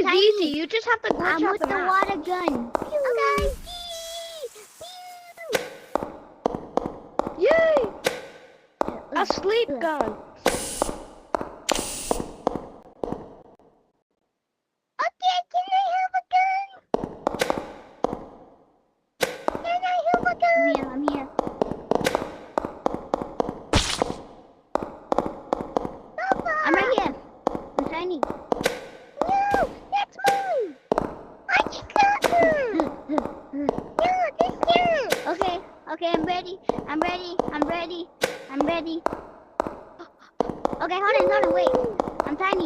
Subway's Tiny. easy. You just have to glitch I'm out with the the map. water gun. Okay. Yay! A Ugh, sleep ugh. gun. Okay, can I have a gun? Can I have a gun? I'm here. Papa! I'm right here. I'm tiny. No, that's mine. I just got her. No, this is. Okay, I'm ready. I'm ready. Okay, hold on, wait. I'm tiny.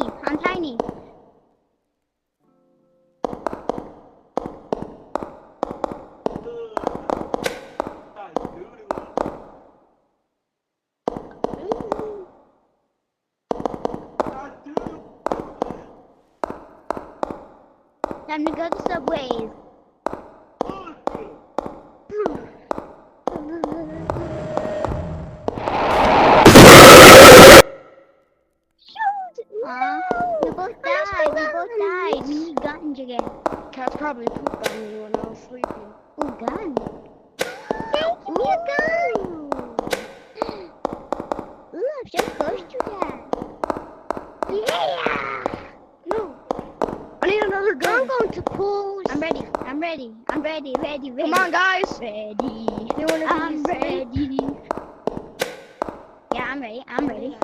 Time to go to Subways. Shoot! No! We both died. We need guns again. Cats probably pooped on me when I was sleeping. Ooh, gun. Hey, give me a gun! Ooh, I'm so close to that. Yeah! No. I need another I'm gun. going to pools. I'm ready. Ready. Come on, guys. Ready. You wanna I'm be ready. Yeah, I'm ready.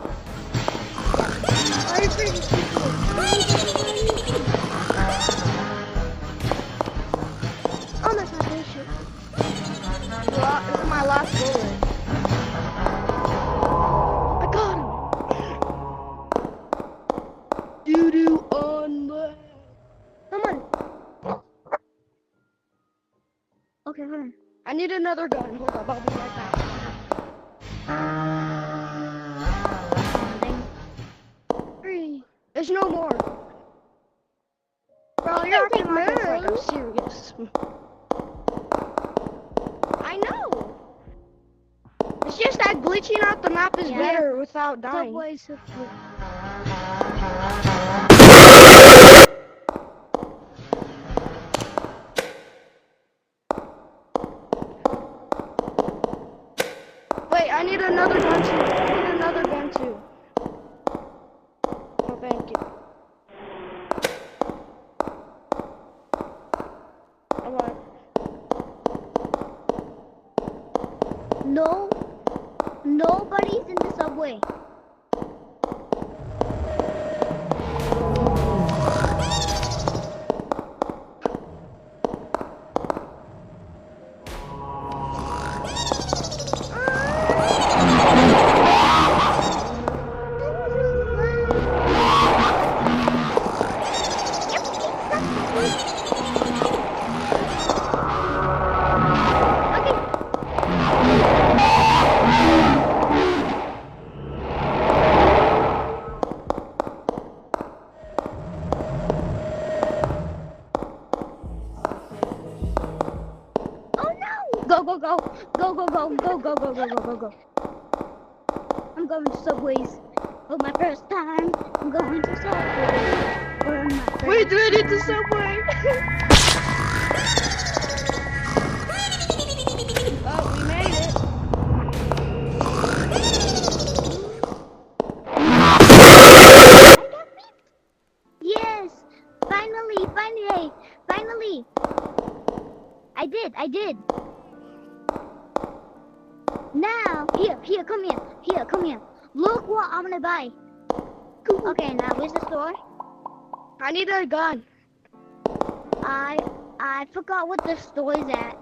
Are you pretty stupid? Oh, that's not this shit. Well, this is my last bullet. I got him. Doo-doo on left. Come on. Okay, hold on. I need another gun. Hold up, I'll be right back. Three. There's no more. Bro, you're acting like it's like I'm serious. I know. It's just that glitching out the map is better without dying. Subway's Wait, I need another gun too. Oh, thank you. Alright. No, nobody's in the subway. Go. I'm going to Subways for my first time. I'm going to Subways for my first We did it to Subway! Oh, we made it. Yes! Finally! I did! Now, here, come here. Look what I'm gonna buy. Okay, now where's the store? I need a gun. I forgot what the store is at.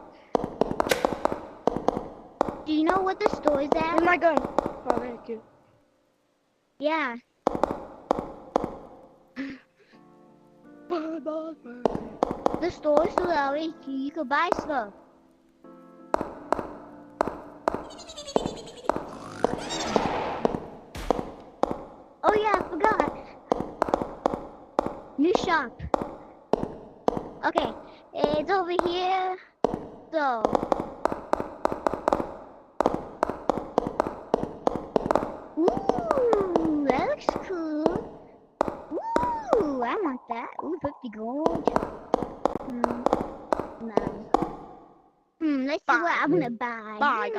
Do you know what the store is at? Where's my gun? Oh, thank you. Yeah. The store is still out. You could buy stuff. Oh yeah, I forgot. New shop. Okay, it's over here. So. Ooh, that looks cool. Ooh, I I want that. Ooh, 50 gold. No. Let's see what I'm gonna buy. Bye, guys.